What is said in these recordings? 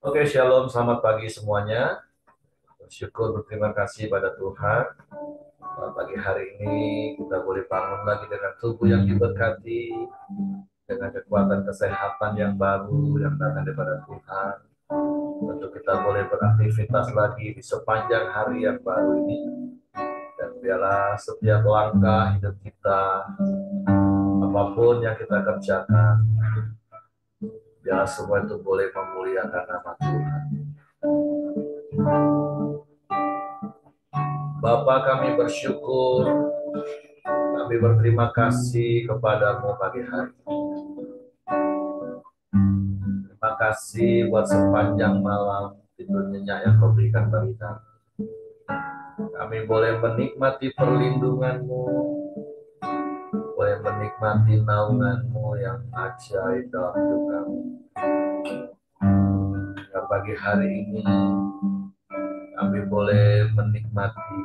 Oke, shalom, selamat pagi semuanya. Bersyukur, berterima kasih pada Tuhan. Pagi hari ini kita boleh bangun lagi dengan tubuh yang diberkati, dengan kekuatan kesehatan yang baru yang datang daripada Tuhan. Tentu kita boleh beraktivitas lagi di sepanjang hari yang baru ini. Dan biarlah setiap langkah hidup kita, apapun yang kita kerjakan, biarlah semua itu boleh memuliakan nama Tuhan. Bapa, kami bersyukur, kami berterima kasih kepadamu pagi hari. Terima kasih buat sepanjang malam tidur nyenyak yang kau berikan bagi kami. Kami boleh menikmati perlindunganmu, boleh menikmati naunganmu yang ajaib dalam hidup kami. Dan pagi hari ini kami boleh menikmati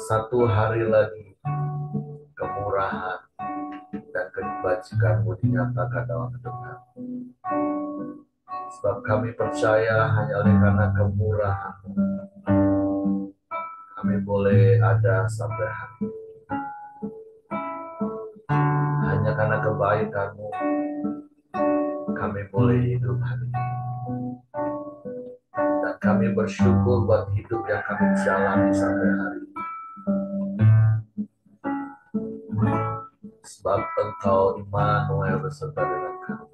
satu hari lagi kemurahan dan kebajikanmu dinyatakan dalam hidup kami. Sebab kami percaya hanya oleh karena kemurahan kami boleh ada sampai hari ini. Hanya karena kebaikanmu kami boleh hidup hari ini. Dan kami bersyukur buat hidup yang kami jalani sampai hari ini. Sebab Engkau Immanuel beserta dengan kami.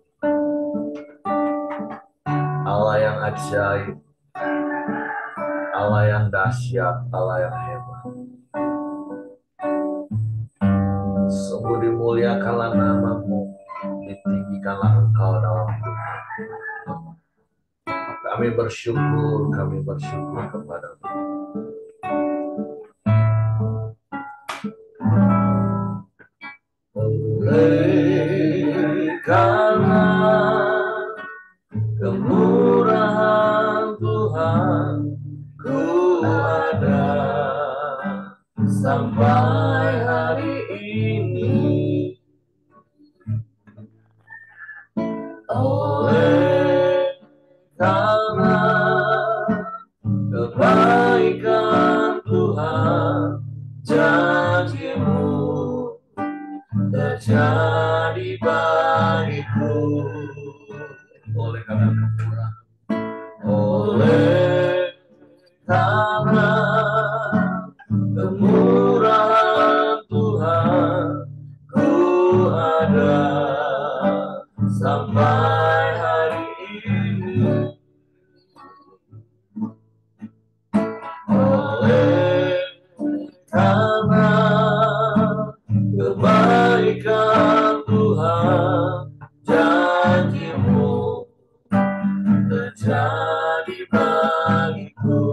Allah yang ajaib, Allah yang dahsyat, Allah yang hebat. Sungguh dimuliakanlah namamu, ditinggikanlah Engkau dalam hidup kami. Kami bersyukur kepadamu. Oleh karena kemurahan Tuhan, ku ada sampai hari ini. Oleh karena kebaikan Tuhan, janji-Mu terjadi bagiku. Oleh karena kemurahan, oleh karena kemurahan Tuhan, ku ada sampai hari ini. Oleh karena kebaikan Tuhan, janji-Mu terjadi bagiku.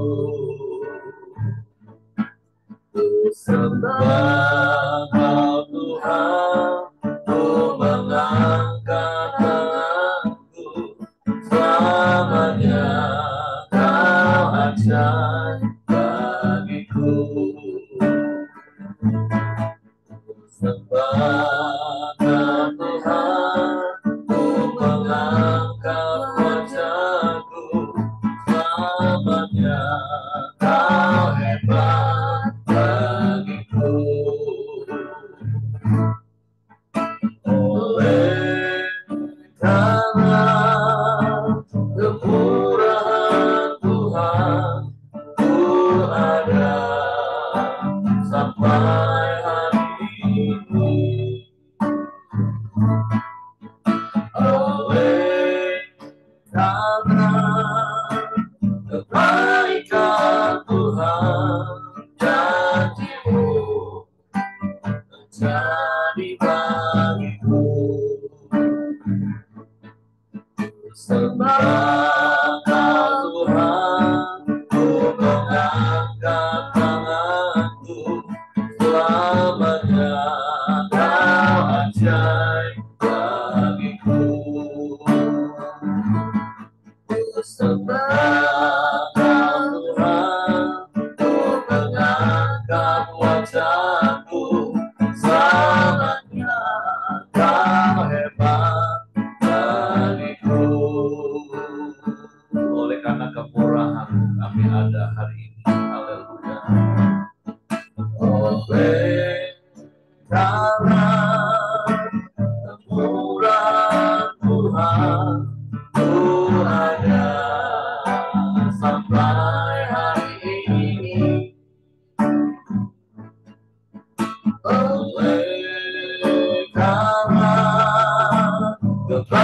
Ku sembah Kau Tuhan, ku mengangkat tanganku, selamanya Kau ajaib bagiku. Ku sembah Kau Tuhan, ku mengangkat wajahku, selamanya Kau hebat bagiku. Oleh karena kemurahan Tuhan, ku ada sampai hari ini. Oleh karena kebaikan Tuhan, janji-Mu terjadi bagiku. Sembah Kau Tuhan, ku mengangkat tanganku, selamanya Kau ajaib bagiku. Ku sembah Kau Tuhan, ku mengangkat wajahku, selamanya Kau hebat bagiku.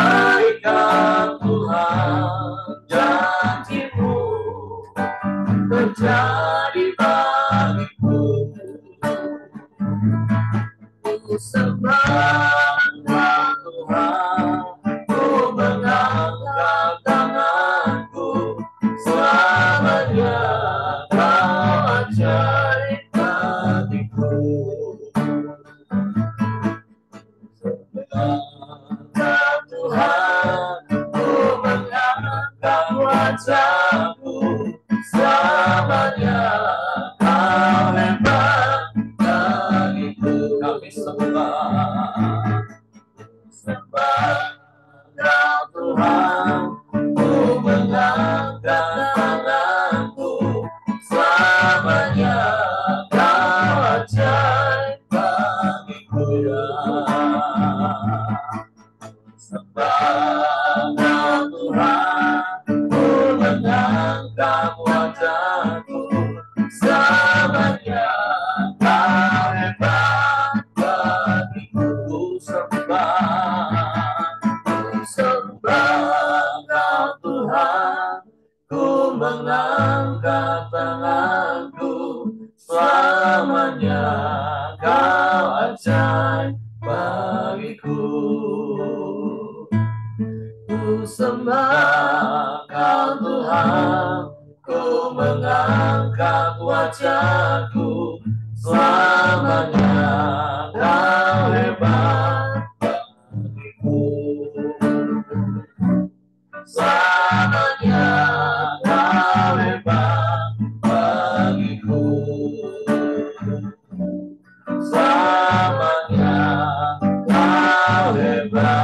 Kebaikan Tuhan, janji-Mu terjadi bagiku. Ku sembah Tuhan, ku mengangkat tanganku, selamanya Kau ajaib bagiku. Sembah Tuhan, ku mengangkat wajahku, selamanya Kau hebat bagiku. Kami sembah Kau Tuhan, ku mengangkat tanganku, selamanya Kau ajaib bagiku. Sembah Kau Tuhan, ku mengangkat wajahku, selamanya Kau hebat bagiku. Ku sembah Kau Tuhan, ku mengangkat tanganku, selamanya Kau ajaib bagiku. Ku sembah Kau Tuhan, ku mengangkat wajahku, selamanya Kau hebat bagiku. Selamanya Kau hebat bagiku. Selamanya Kau hebat.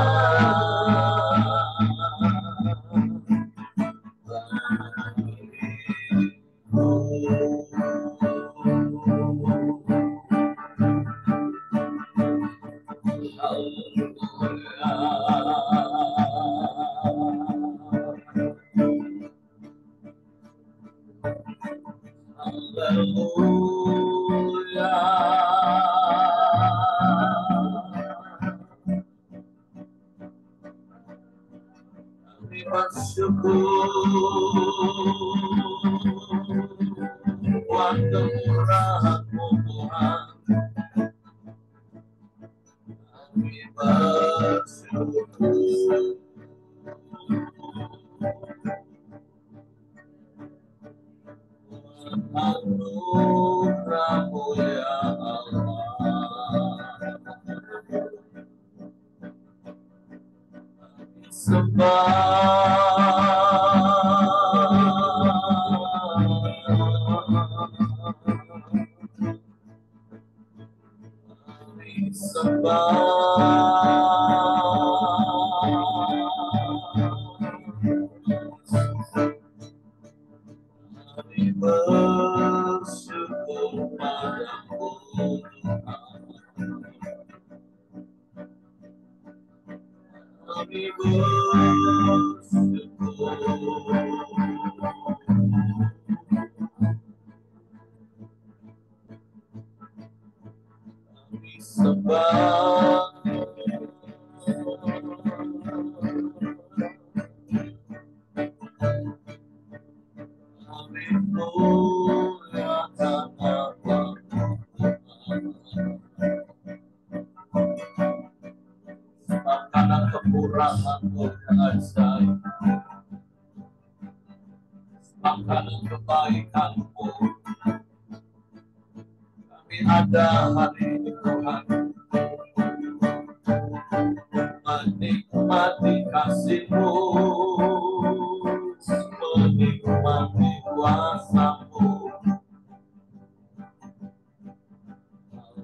Kami bersyukur buat kemurahan-Mu Tuhan. Kami bersyukur anugerah-Mu ya Allah. Kami bersyukur padamu Tuhan. Kami bersyukur. Kami sembah. Kami muliakan nama-Mu. Karena kemurahan-Mu yang ajaib, karena kebaikan-Mu, kami ada hari ini Tuhan, menikmati kasih-Mu, menikmati kuasa-Mu.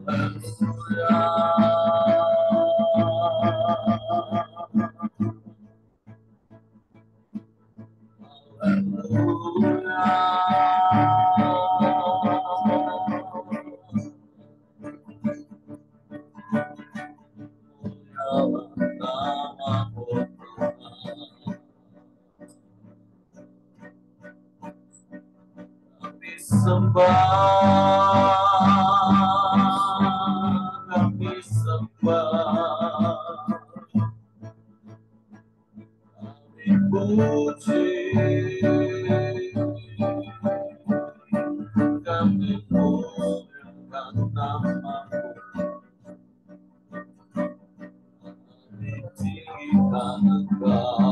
Haleluya. Kami sembah, puji, kami muliakan namamu, tinggikan Engkau.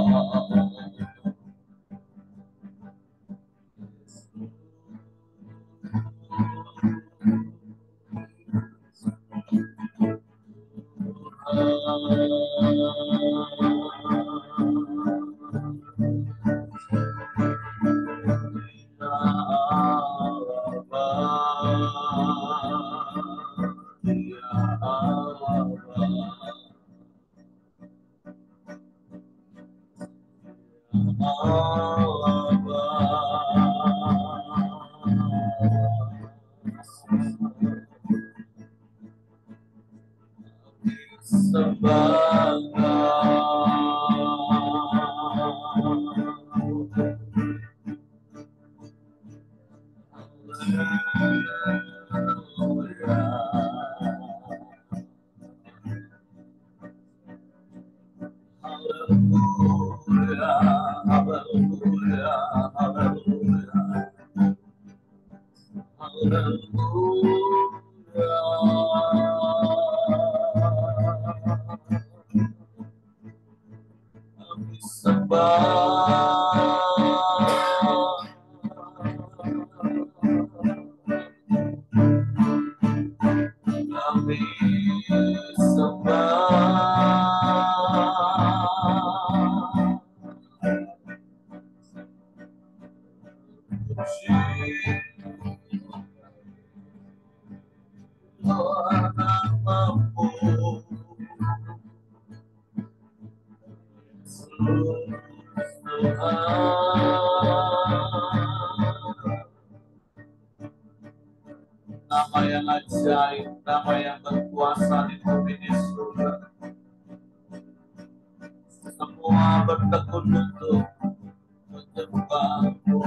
Nama yang ajaib, nama yang berkuasa di bumi di surga. Semua bertekun untuk menyembah-Mu.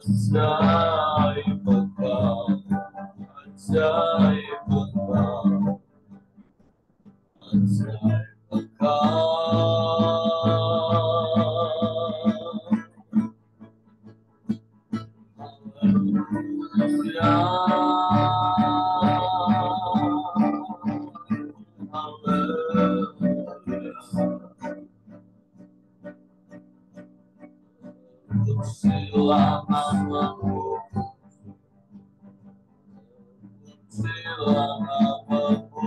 Ajaib Engkau, ajaib Engkau, ajaib Haleluya, pujilah namamu, pujilah namamu,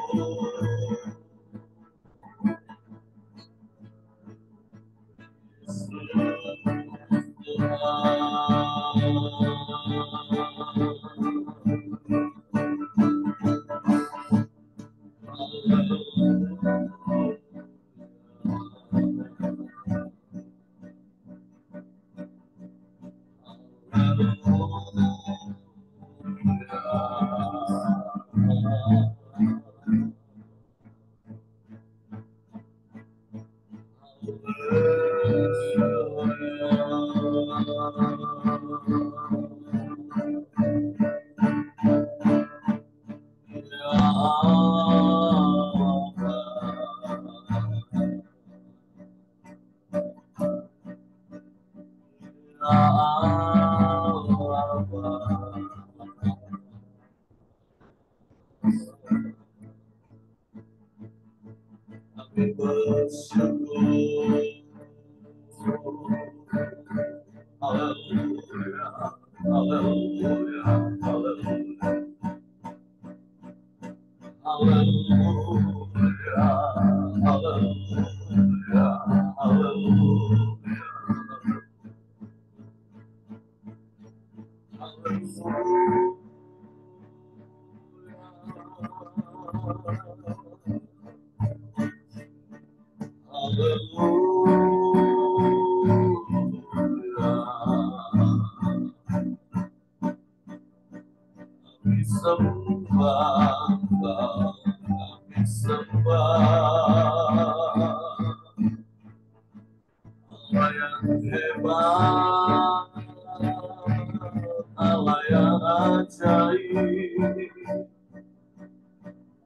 kami bersyukur. Haleluya, haleluya, haleluya, haleluya, haleluya, haleluya, Kami sembah, kami sembah. Allah yang hebat, Allah yang ajaib,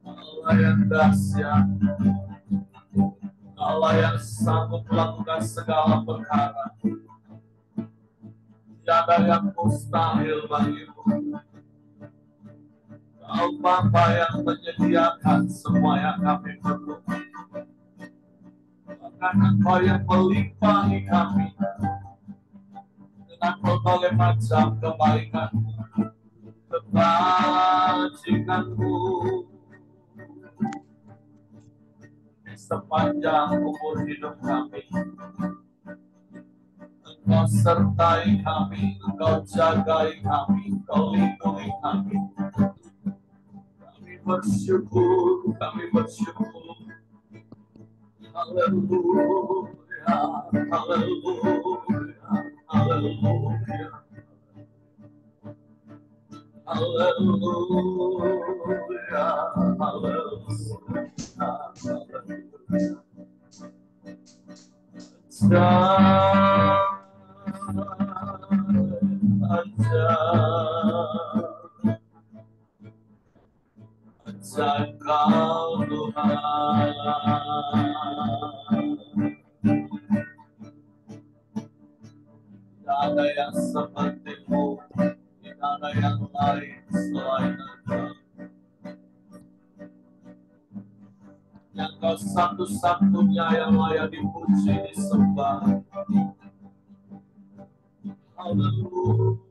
Allah yang dahsyat, Allah yang sanggup melakukan segala perkara. Tiada yang mustahil bagimu. Kau Bapa yang menyediakan semua yang kami perlu. Bahkan Engkau yang melimpahi kami dengan berbagai macam kebaikan, kebajikan-Mu sepanjang umur hidup kami. Engkau sertai kami, Engkau jagai kami, Engkau lindungi kami. Kami bersyukur, kami bersyukur. Haleluya, haleluya, haleluya. Haleluya, haleluya, ajaib Kau Tuhan. Tidak ada yang seperti-Mu, tidak ada yang lain selain Engkau. Yang Kau satu-satunya yang layak dipuji, disembah. Haleluya.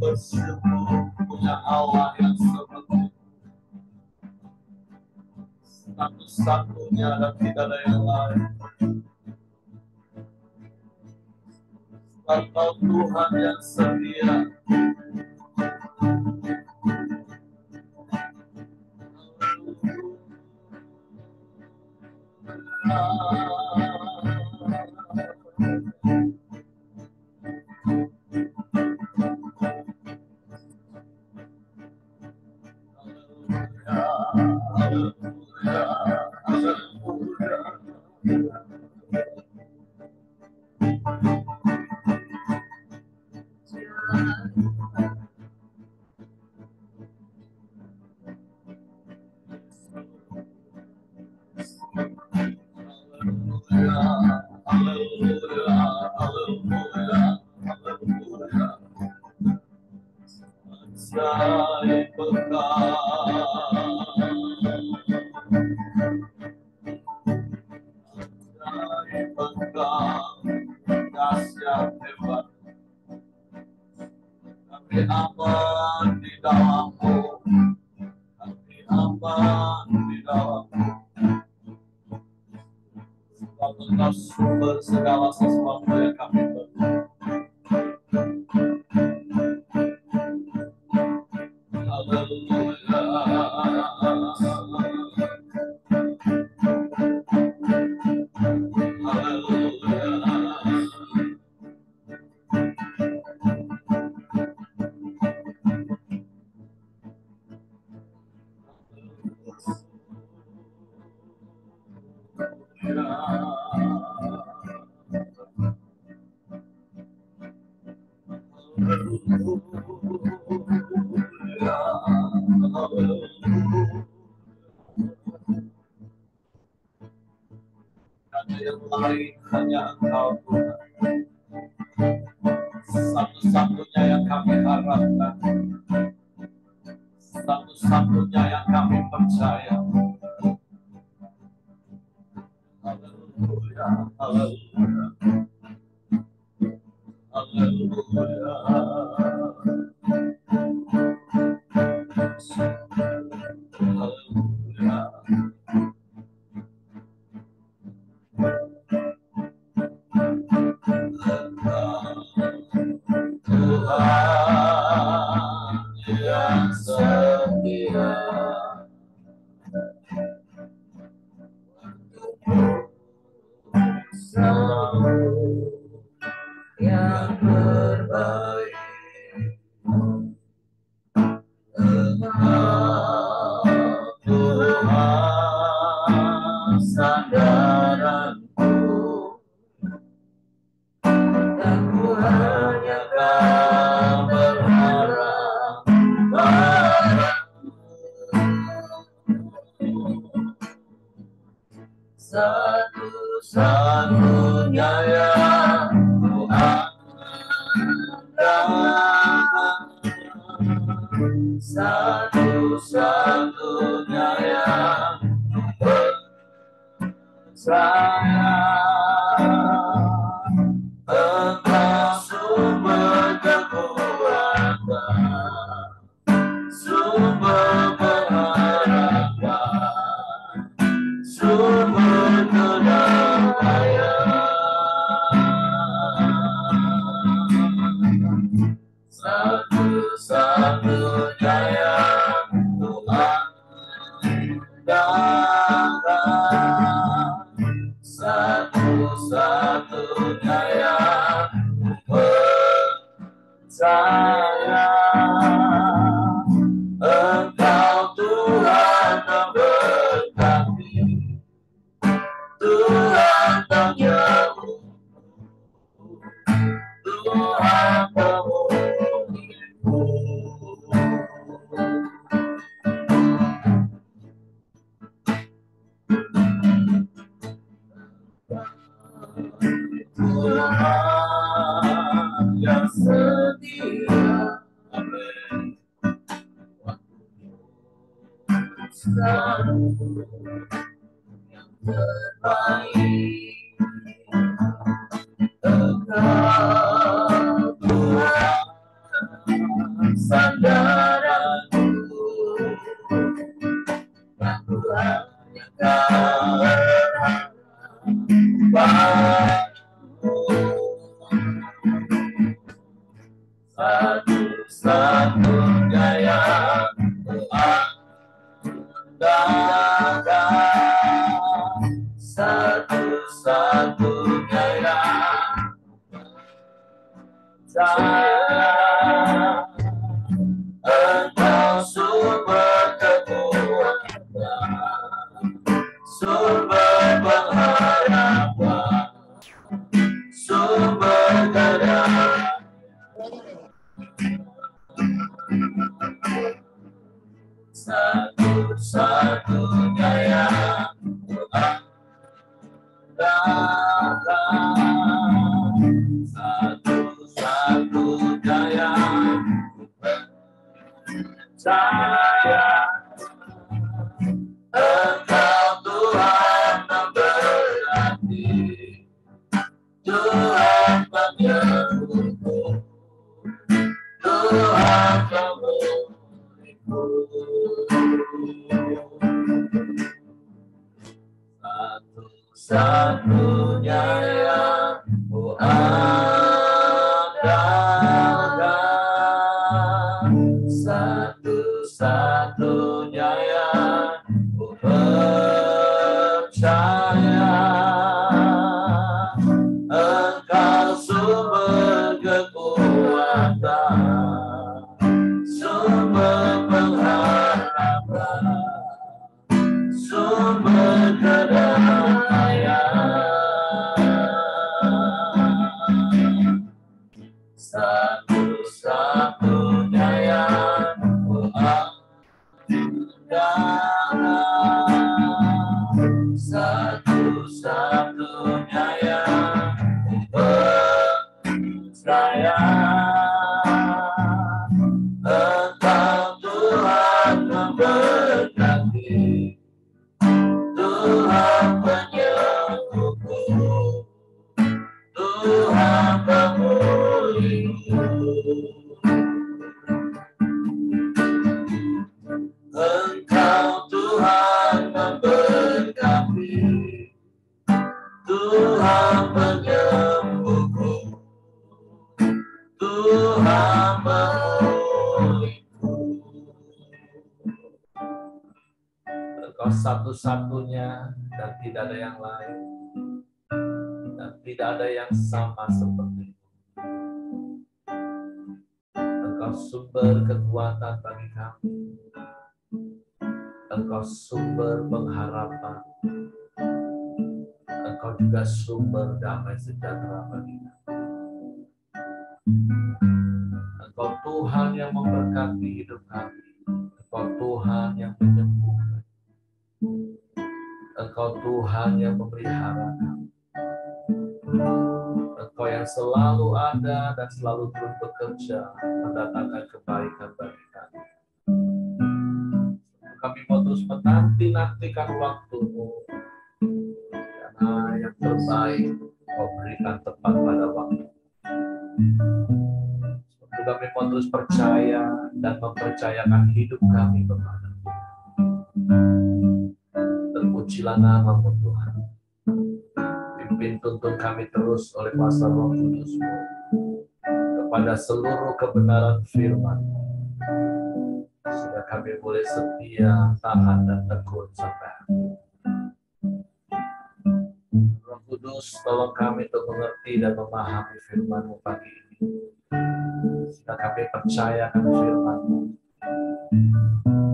Bersyukur punya Allah yang seperti satu-satunya dan tidak ada yang lain. Engkau Tuhan yang setia. Kami aman di dalam-Mu, kami aman di dalam-Mu. Sebab Engkau sumber segala sesuatu yang kami perlu. Haleluya. Haleluya. Yang lain hanya Engkau Tuhan, satu-satunya yang kami harapkan, satu-satunya yang kami percaya. Haleluya, haleluya, haleluya. Haleluya. Tuhan yang setia, selalu yang terbaik. Engkau Tuhan sandaranku, dan ku hanya kau berharap padamu. Satu-satunya yang ku andalkan, satu-satunya yang ku percaya. Engkau sumber kekuatan, sumber pengharapan, sumber kedamaian. Satu-satunya yang ku andalkan, satu-satunya yang ku percaya. Engkau Tuhan memberkati, Tuhan penyembuh, Tuhan pemulihku. Tuhan yang setia, amin. Selalu yang terbaik. Engkau Tuhan sandaranku, dan ku hanya kau berharap padamu. Satu-satunya yang ku andalkan, satu-satunya yang percaya. Engkau sumber kekuatan, sumber pengharapan, sumber kedamaian. Satu-satunya yang ku andalkan, satu-satunya yang ku percaya. Engkau Tuhan memberkati, Tuhan penyembuhku, Tuhan pemulihku. Satu-satunya yang ku andalkan, satu-satunya yang ku percaya. Engkau sumber kekuatan, sumber pengharapan, sumber kedamaian. satu-satunya dan tidak ada yang lain, dan tidak ada yang sama seperti Mu. Engkau sumber kekuatan bagi kami, Engkau sumber pengharapan, Engkau juga sumber damai sejahtera bagi kami. Engkau Tuhan yang memberkati hidup kami, Engkau Tuhan yang menyembuhkan, Engkau Tuhan yang memelihara kami, Engkau yang selalu ada dan selalu turut bekerja mendatangkan kebaikan bagi kami. Kami mau terus menanti-nantikan waktu-Mu, karena yang terbaik Kau berikan tepat pada waktu. Kami mau terus percaya dan mempercayakan hidup kami kepada-Mu. Terpujilah nama-Mu Tuhan. Pimpin tuntun kami terus oleh kuasa Roh Kudus-Mu kepada seluruh kebenaran firman-Mu, sehingga kami boleh setia, taat, dan tekun sampai akhir. Roh Kudus, tolong kami untuk mengerti dan memahami firman-Mu pagi ini, sehingga kami percayakan firman-Mu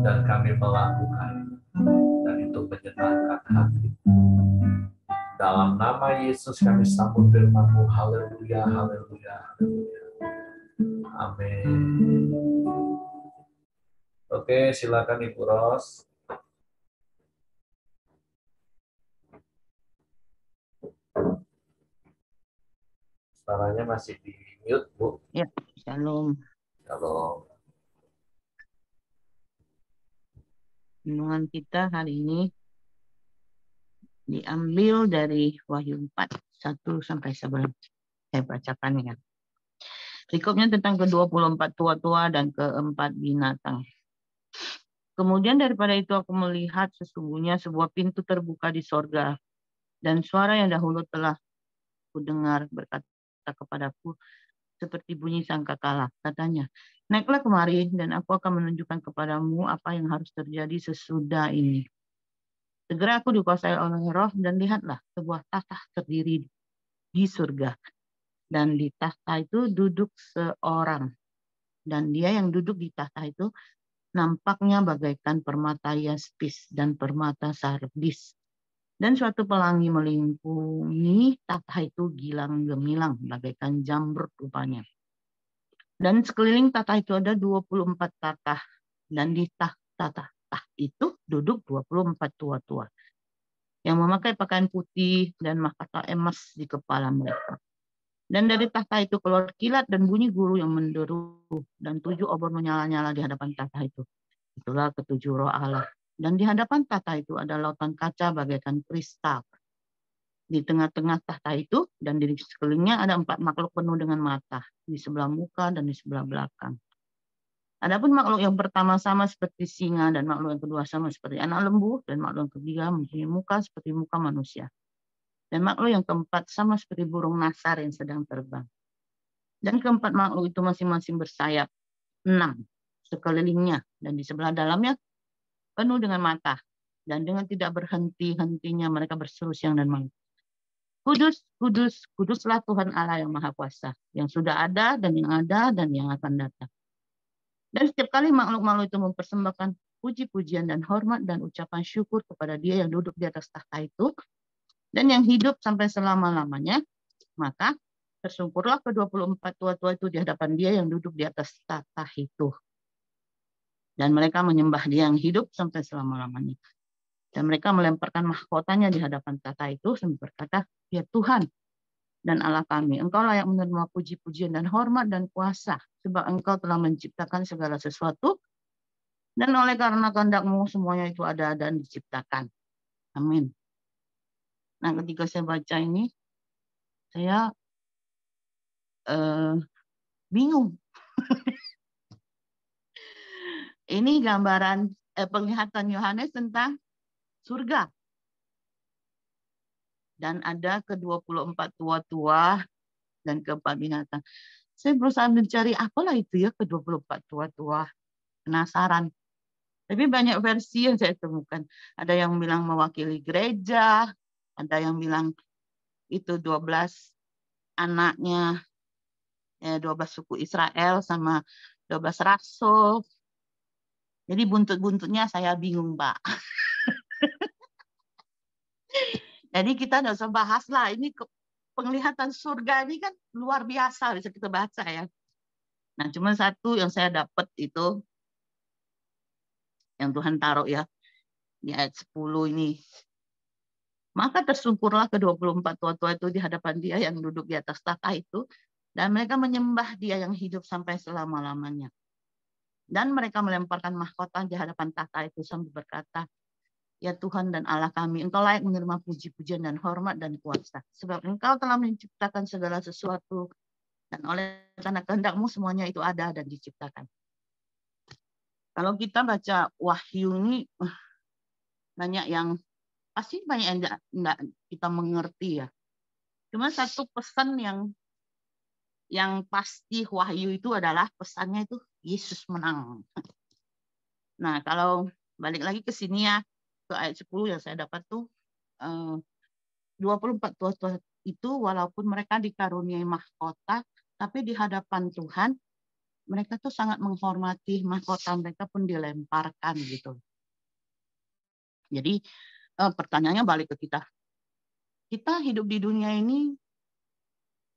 dan kami melakukan, dan itu menyenangkan hati. Dalam nama Yesus kami sambut firman-Mu. Haleluya, haleluya, haleluya. Amin. Oke, silakan Ibu Ros. Suaranya masih di mute, Bu. Ya, shalom. Shalom. Renungan kita hari ini diambil dari Wahyu 4, 1-11. Saya bacakan ya. Berikutnya tentang ke-24 tua-tua dan ke-4 binatang. Kemudian daripada itu aku melihat sesungguhnya sebuah pintu terbuka di sorga. Dan suara yang dahulu telah kudengar berkata kepadaku seperti bunyi sangkakala. Katanya, naiklah kemari dan aku akan menunjukkan kepadamu apa yang harus terjadi sesudah ini. Segera aku dikuasai oleh Roh dan lihatlah sebuah tahta terdiri di surga. Dan di tahta itu duduk seorang. Dan dia yang duduk di tahta itu nampaknya bagaikan permata yaspis dan permata sardis. Dan suatu pelangi melingkungi tahta itu gilang gemilang bagaikan jamrud rupanya. Dan sekeliling tahta itu ada 24 tahta. Dan di tahta itu duduk 24 tua-tua yang memakai pakaian putih dan mahkota emas di kepala mereka. Dan dari tahta itu keluar kilat dan bunyi guru yang menderu, dan 7 obor menyala-nyala di hadapan tahta itu. Itulah ke-7 roh Allah. Dan di hadapan tahta itu ada lautan kaca bagaikan kristal. Di tengah-tengah tahta itu dan di sekelilingnya ada 4 makhluk penuh dengan mata, di sebelah muka dan di sebelah belakang. Adapun makhluk yang pertama sama seperti singa, dan makhluk yang kedua sama seperti anak lembu, dan makhluk yang ketiga mempunyai muka seperti muka manusia. Dan makhluk yang keempat sama seperti burung nasar yang sedang terbang. Dan keempat makhluk itu masing-masing bersayap 6 sekelilingnya, dan di sebelah dalamnya penuh dengan mata. Dan dengan tidak berhenti-hentinya mereka berseru siang dan malam. Kudus, kudus, kuduslah Tuhan Allah yang Maha Kuasa, yang sudah ada dan yang akan datang. Dan setiap kali makhluk-makhluk itu mempersembahkan puji-pujian dan hormat dan ucapan syukur kepada Dia yang duduk di atas tahta itu dan yang hidup sampai selama-lamanya, maka tersungkurlah ke-24 tua-tua itu di hadapan Dia yang duduk di atas tahta itu. Dan mereka menyembah Dia yang hidup sampai selama-lamanya. Dan mereka melemparkan mahkotanya di hadapan tahta itu sambil berkata, "Ya Tuhan dan Allah kami, Engkau layak menerima puji-pujian dan hormat dan kuasa, sebab Engkau telah menciptakan segala sesuatu, dan oleh karena kehendak-Mu semuanya itu ada dan diciptakan." Amin. Nah, ketika saya baca ini, saya bingung. Ini gambaran penglihatan Yohanes tentang surga. Dan ada ke-24 tua-tua dan ke-4 binatang. Saya berusaha mencari apalah itu ya ke-24 tua-tua. Penasaran. Tapi banyak versi yang saya temukan. Ada yang bilang mewakili gereja, ada yang bilang itu 12 anaknya, 12 suku Israel sama 12 rasul. Jadi buntut-buntutnya saya bingung, Pak. Jadi kita nggak usah bahas lah. Ini penglihatan surga ini kan luar biasa, bisa kita baca ya. Nah, cuma satu yang saya dapat itu, yang Tuhan taruh ya, di ayat 10 ini. Maka tersungkurlah ke-24 tua-tua itu di hadapan Dia yang duduk di atas tahta itu, dan mereka menyembah Dia yang hidup sampai selama-lamanya. Dan mereka melemparkan mahkota di hadapan tahta itu sambil berkata, ya Tuhan dan Allah kami, Engkau layak menerima puji-pujian dan hormat dan kuasa. Sebab Engkau telah menciptakan segala sesuatu, dan oleh karena kehendak-Mu semuanya itu ada dan diciptakan. Kalau kita baca Wahyu ini, banyak yang pasti banyak yang enggak kita mengerti ya. Cuma satu pesan yang pasti Wahyu itu adalah pesannya itu Yesus menang. Nah, kalau balik lagi ke sini ya, ke ayat 10 yang saya dapat tuh 24 tua-tua itu walaupun mereka dikaruniai mahkota, tapi di hadapan Tuhan mereka tuh sangat menghormati mahkota mereka pun dilemparkan gitu. Jadi pertanyaannya balik ke kita. Kita hidup di dunia ini,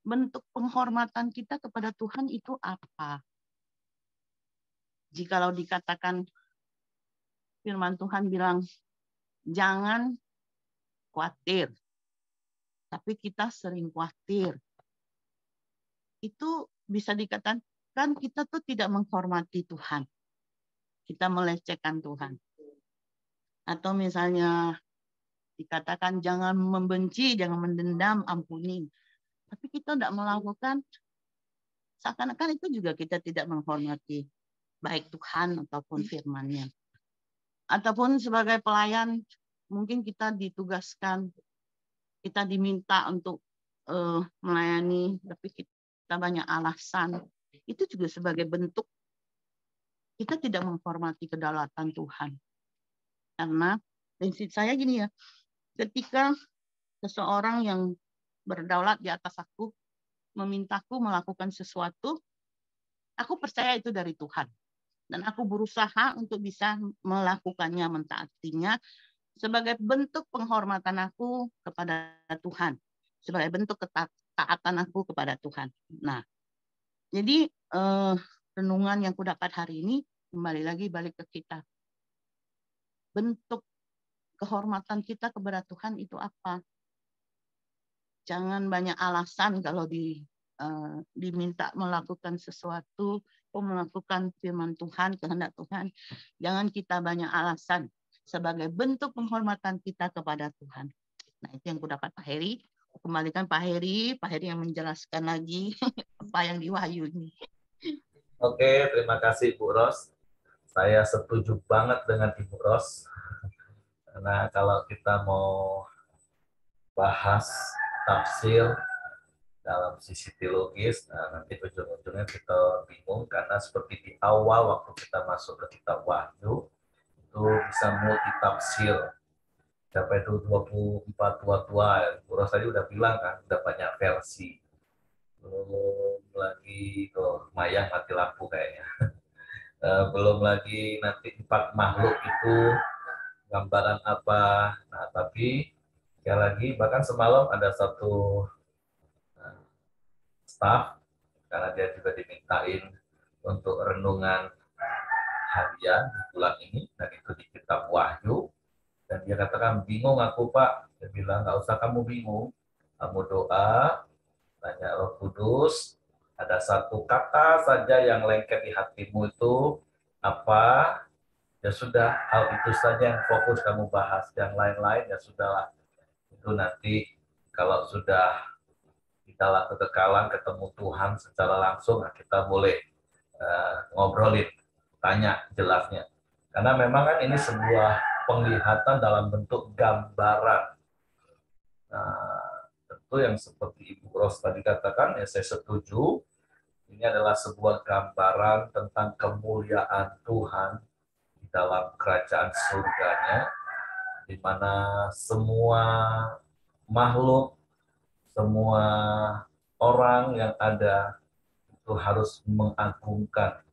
bentuk penghormatan kita kepada Tuhan itu apa? Jikalau dikatakan firman Tuhan bilang, jangan khawatir, tapi kita sering khawatir. Itu bisa dikatakan kita tuh tidak menghormati Tuhan. Kita melecehkan Tuhan. Atau misalnya dikatakan jangan membenci, jangan mendendam, ampuni. Tapi kita tidak melakukan, seakan-akan itu juga kita tidak menghormati baik Tuhan ataupun firman-Nya. Ataupun sebagai pelayan, mungkin kita ditugaskan, kita diminta untuk melayani, tapi kita banyak alasan. Itu juga sebagai bentuk kita tidak menghormati kedaulatan Tuhan. Karena prinsip saya gini ya, ketika seseorang yang berdaulat di atas aku memintaku melakukan sesuatu, aku percaya itu dari Tuhan. Dan aku berusaha untuk bisa melakukannya, mentaatinya sebagai bentuk penghormatan aku kepada Tuhan. Sebagai bentuk ketaatan aku kepada Tuhan. Nah, jadi renungan yang kudapat hari ini kembali lagi balik ke kita. Bentuk kehormatan kita kepada Tuhan itu apa? Jangan banyak alasan kalau diminta melakukan sesuatu, melakukan firman Tuhan, kehendak Tuhan. Jangan kita banyak alasan sebagai bentuk penghormatan kita kepada Tuhan. Nah, itu yang kudapat Pak Heri. Kembalikan Pak Heri yang menjelaskan lagi apa yang di Wahyu ini. Oke, terima kasih Bu Ros. Saya setuju banget dengan Ibu Ros. Karena kalau kita mau bahas tafsir dalam sisi teologis, nanti ujung-ujungnya kita bingung karena seperti di awal waktu kita masuk ke kitab Wahyu itu bisa multi tafsir. Sampai itu 24 tua-tua, Bu Ros tadi udah bilang kan, udah banyak versi. Belum lagi tuh Mayang mati lampu kayaknya. Belum lagi nanti 4 makhluk itu gambaran apa. Nah, tapi sekali lagi bahkan semalam ada satu staff karena dia juga dimintain untuk renungan harian di bulan ini dan itu di kitab Wahyu dan dia katakan bingung aku Pak. Dia bilang nggak usah kamu bingung, kamu doa, tanya Roh Kudus, ada satu kata saja yang lengket di hatimu itu apa, ya sudah, hal itu saja yang fokus kamu bahas, yang lain-lain ya sudahlah. Itu nanti kalau sudah kita lah kekekalan ketemu Tuhan secara langsung, kita boleh ngobrolin, tanya jelasnya. Karena memang kan ini sebuah penglihatan dalam bentuk gambaran. Nah, tentu yang seperti Ibu Ros tadi katakan, ya saya setuju. Ini adalah sebuah gambaran tentang kemuliaan Tuhan di dalam kerajaan surganya, di mana semua makhluk, semua orang yang ada itu harus mengagungkan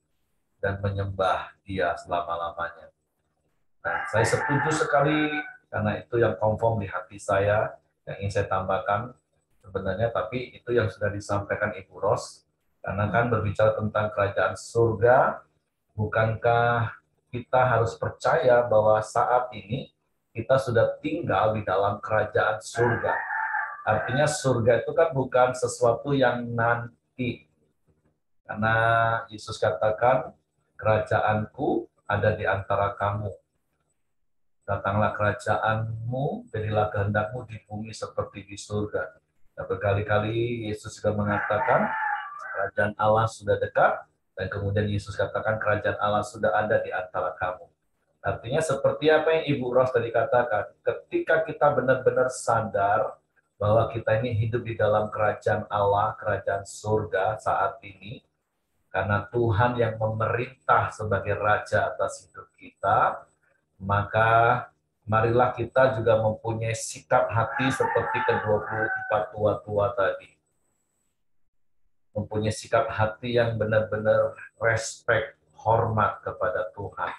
dan menyembah Dia selama-lamanya. Nah, saya setuju sekali karena itu yang confirm di hati saya, yang ingin saya tambahkan sebenarnya, tapi itu yang sudah disampaikan Ibu Ros, karena kan berbicara tentang kerajaan surga, bukankah kita harus percaya bahwa saat ini kita sudah tinggal di dalam kerajaan surga. Artinya surga itu kan bukan sesuatu yang nanti. Karena Yesus katakan, kerajaanku ada di antara kamu. Datanglah kerajaanmu, jadilah kehendakmu di bumi seperti di surga. Dan berkali-kali Yesus juga mengatakan, kerajaan Allah sudah dekat, dan kemudian Yesus katakan kerajaan Allah sudah ada di antara kamu. Artinya seperti apa yang Ibu Ros tadi katakan, ketika kita benar-benar sadar bahwa kita ini hidup di dalam kerajaan Allah, kerajaan surga saat ini, karena Tuhan yang memerintah sebagai Raja atas hidup kita, maka marilah kita juga mempunyai sikap hati seperti ke-24 tua-tua tadi. Mempunyai sikap hati yang benar-benar respect, hormat kepada Tuhan.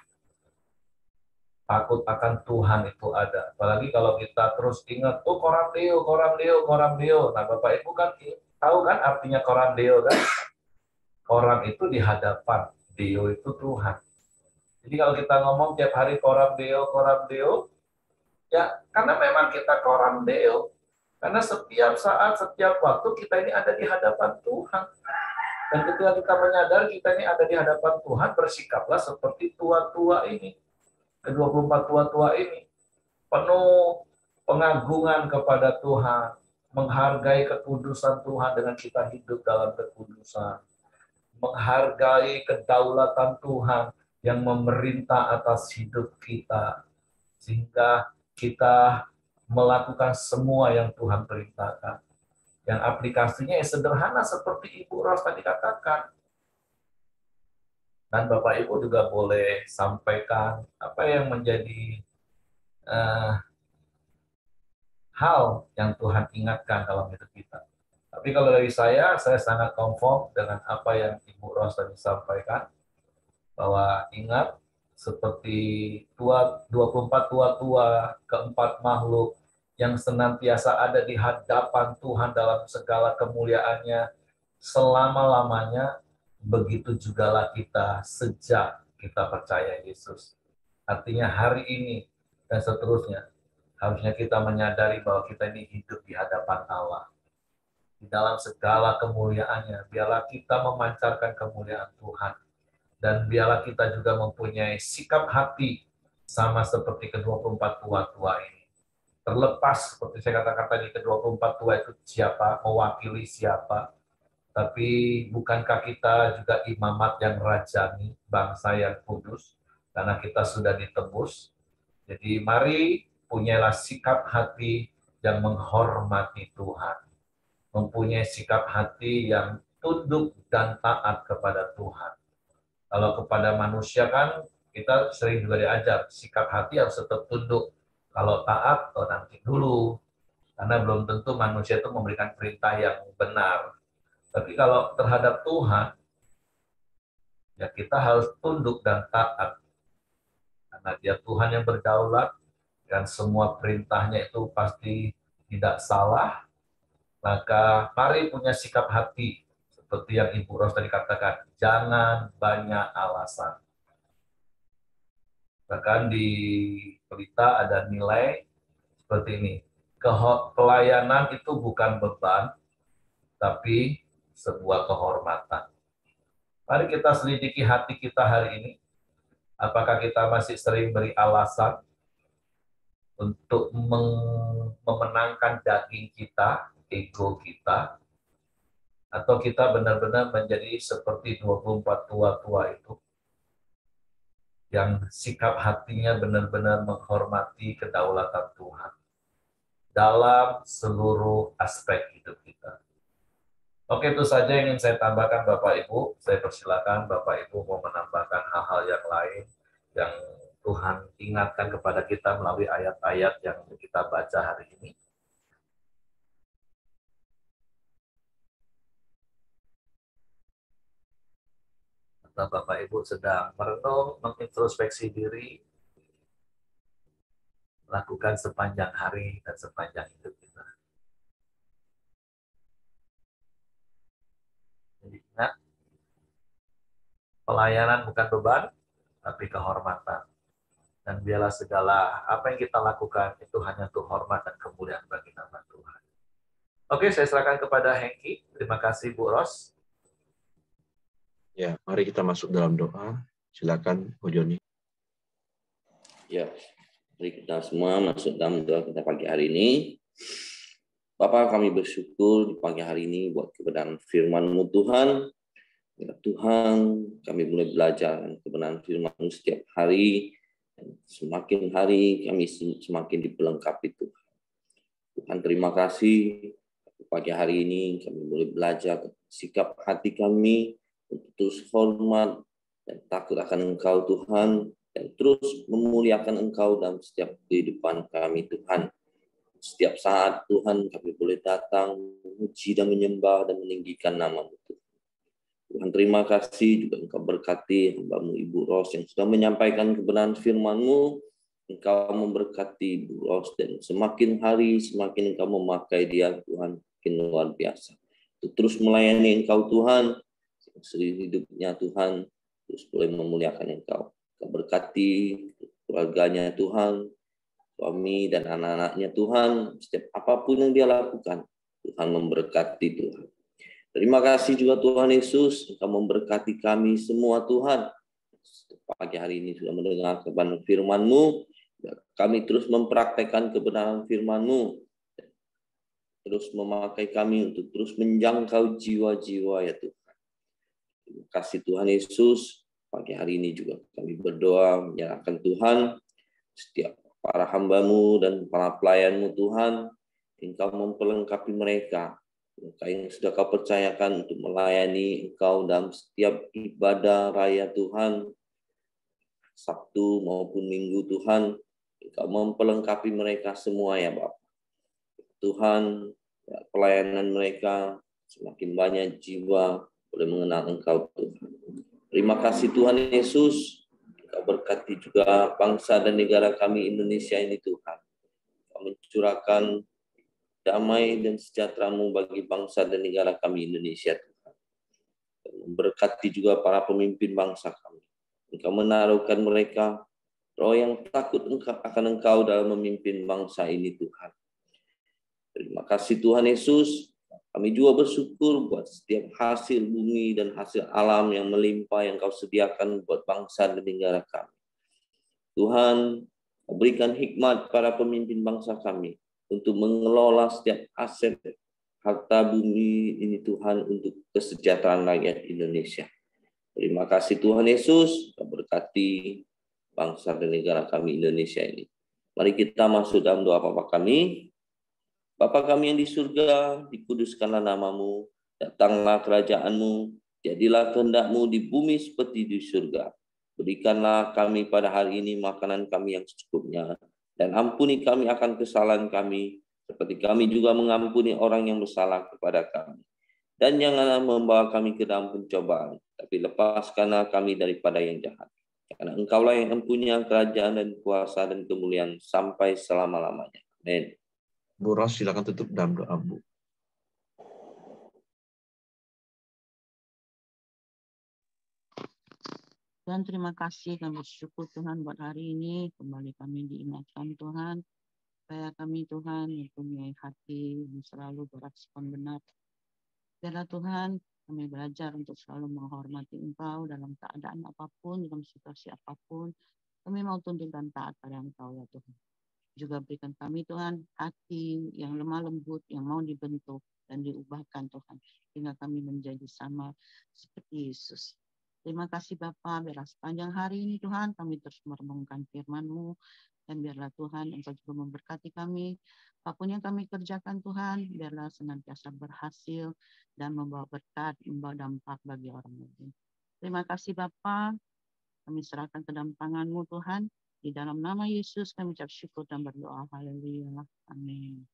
Takut akan Tuhan itu ada. Apalagi kalau kita terus ingat, oh koram deo, koram deo, koram deo. Nah Bapak Ibu kan tahu kan artinya koram deo kan? Koram itu di hadapan, deo itu Tuhan. Jadi kalau kita ngomong tiap hari koram deo, ya karena memang kita koram deo. Karena setiap saat, setiap waktu kita ini ada di hadapan Tuhan. Dan ketika kita menyadari kita ini ada di hadapan Tuhan, bersikaplah seperti tua-tua ini. Ke-24 tua-tua ini. Penuh pengagungan kepada Tuhan. Menghargai kekudusan Tuhan dengan kita hidup dalam kekudusan. Menghargai kedaulatan Tuhan yang memerintah atas hidup kita. Sehingga kita melakukan semua yang Tuhan perintahkan. Yang aplikasinya sederhana seperti Ibu Ros tadi katakan. Dan Bapak Ibu juga boleh sampaikan apa yang menjadi hal yang Tuhan ingatkan dalam hidup kita. Tapi kalau dari saya sangat confirm dengan apa yang Ibu Ros tadi sampaikan, bahwa ingat seperti 24 tua-tua, keempat makhluk yang senantiasa ada di hadapan Tuhan dalam segala kemuliaannya selama-lamanya, begitu jugalah kita sejak kita percaya Yesus. Artinya hari ini dan seterusnya, harusnya kita menyadari bahwa kita ini hidup di hadapan Allah. Di dalam segala kemuliaannya, biarlah kita memancarkan kemuliaan Tuhan. Dan biarlah kita juga mempunyai sikap hati sama seperti ke-24 tua-tua ini. Terlepas, seperti saya katakan tadi, ke-24 tua itu siapa, mewakili siapa, tapi bukankah kita juga imamat yang rajani, bangsa yang kudus, karena kita sudah ditebus. Jadi mari punyailah sikap hati yang menghormati Tuhan. Mempunyai sikap hati yang tunduk dan taat kepada Tuhan. Kalau kepada manusia kan kita sering juga diajar, sikap hati harus tetap tunduk. Kalau taat, oh nanti dulu. Karena belum tentu manusia itu memberikan perintah yang benar. Tapi kalau terhadap Tuhan, ya kita harus tunduk dan taat. Karena Dia Tuhan yang berdaulat, dan semua perintahnya itu pasti tidak salah. Maka mari punya sikap hati seperti yang Ibu Ros tadi katakan, jangan banyak alasan. Bahkan di berita ada nilai seperti ini, pelayanan itu bukan beban, tapi sebuah kehormatan. Mari kita selidiki hati kita hari ini, apakah kita masih sering beri alasan untuk memenangkan daging kita, ego kita, atau kita benar-benar menjadi seperti 24 tua-tua itu, yang sikap hatinya benar-benar menghormati kedaulatan Tuhan dalam seluruh aspek hidup kita. Oke, itu saja yang ingin saya tambahkan Bapak Ibu. Saya persilakan Bapak Ibu mau menambahkan hal-hal yang lain yang Tuhan ingatkan kepada kita melalui ayat-ayat yang kita baca hari ini. Atau Bapak Ibu sedang merenung, mengintrospeksi diri, lakukan sepanjang hari dan sepanjang hidup kita. Jadi ingat, pelayanan bukan beban, tapi kehormatan. Dan biarlah segala apa yang kita lakukan itu hanya untuk hormat dan kemuliaan bagi nama Tuhan. Oke, saya serahkan kepada Hengki. Terima kasih Bu Ros. Ya, mari kita masuk dalam doa. Silakan Bu Joni. Ya, mari kita semua masuk dalam doa kita pagi hari ini. Bapa, kami bersyukur di pagi hari ini buat kebenaran firman-Mu Tuhan. Ya Tuhan, kami mulai belajar kebenaran firman-Mu setiap hari. Dan semakin hari kami semakin diperlengkapi Tuhan. Tuhan, terima kasih. Pagi hari ini kami mulai belajar sikap hati kami untuk terus hormat dan takut akan Engkau Tuhan, dan terus memuliakan Engkau dalam setiap kehidupan kami Tuhan. Setiap saat Tuhan kami boleh datang memuji dan menyembah dan meninggikan nama-Mu Tuhan. Tuhan, terima kasih juga Engkau berkati hamba-Mu Ibu Ros yang sudah menyampaikan kebenaran firman-Mu. Engkau memberkati Ibu Ros, dan semakin hari semakin Engkau memakai dia Tuhan, makin luar biasa. Untuk terus melayani Engkau Tuhan, seluruh hidupnya Tuhan, terus boleh memuliakan Engkau. Engkau berkati keluarganya Tuhan, suami dan anak-anaknya Tuhan, setiap apapun yang dia lakukan, Tuhan memberkati Tuhan. Terima kasih juga Tuhan Yesus, Engkau memberkati kami semua Tuhan. Pagi hari ini sudah mendengar kebenaran firman-Mu, kami terus mempraktekkan kebenaran firman-Mu, terus memakai kami untuk terus menjangkau jiwa-jiwa ya Tuhan. Terima kasih Tuhan Yesus, pagi hari ini juga kami berdoa menyerahkan Tuhan setiap para hamba-Mu dan para pelayan-Mu Tuhan, Engkau memperlengkapi mereka yang sudah Kau percayakan untuk melayani Engkau dalam setiap ibadah raya Tuhan, Sabtu maupun Minggu Tuhan, Engkau memperlengkapi mereka semua ya Bapak. Tuhan, ya, pelayanan mereka semakin banyak jiwa boleh mengenal Engkau Tuhan. Terima kasih Tuhan Yesus, Engkau berkati juga bangsa dan negara kami Indonesia ini Tuhan. Engkau mencurahkan damai dan sejahtera-Mu bagi bangsa dan negara kami Indonesia Tuhan. Memberkati juga para pemimpin bangsa kami. Engkau menaruhkan mereka roh yang takut akan Engkau dalam memimpin bangsa ini Tuhan. Terima kasih Tuhan Yesus. Kami juga bersyukur buat setiap hasil bumi dan hasil alam yang melimpah yang Kau sediakan buat bangsa dan negara kami. Tuhan, berikan hikmat para pemimpin bangsa kami untuk mengelola setiap aset harta bumi ini Tuhan untuk kesejahteraan rakyat Indonesia. Terima kasih Tuhan Yesus, berkati bangsa dan negara kami Indonesia ini. Mari kita masuk dalam doa Bapa kami. Bapa kami yang di surga, dikuduskanlah nama-Mu, datanglah kerajaan-Mu, jadilah kehendak-Mu di bumi seperti di surga. Berikanlah kami pada hari ini makanan kami yang secukupnya, dan ampuni kami akan kesalahan kami, seperti kami juga mengampuni orang yang bersalah kepada kami. Dan janganlah membawa kami ke dalam pencobaan, tapi lepaskanlah kami daripada yang jahat. Karena Engkaulah yang mempunyai kerajaan dan kuasa dan kemuliaan sampai selama-lamanya. Amin. Bu Ros, silakan tutup dalam doa, Bu. Tuhan, terima kasih, kami bersyukur Tuhan buat hari ini. Kembali kami diingatkan Tuhan, supaya kami Tuhan mempunyai hati yang selalu berespon benar. Biarlah Tuhan, kami belajar untuk selalu menghormati Engkau dalam keadaan apapun, dalam situasi apapun. Kami mau tunduk dan taat pada Engkau ya Tuhan. Juga berikan kami Tuhan hati yang lemah lembut, yang mau dibentuk dan diubahkan Tuhan, sehingga kami menjadi sama seperti Yesus. Terima kasih Bapa, biarlah sepanjang hari ini Tuhan kami terus merenungkan firman-Mu, dan biarlah Tuhan Engkau juga memberkati kami. Apapun yang kami kerjakan Tuhan, biarlah senantiasa berhasil dan membawa berkat, membawa dampak bagi orang lain. Terima kasih Bapa, kami serahkan ke dalam tangan-Mu Tuhan. Di Di dalam nama Yesus kami ucap syukur dan berdoa. Haleluya. Amin.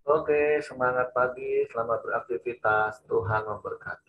Oke, semangat pagi, selamat beraktivitas. Tuhan memberkati.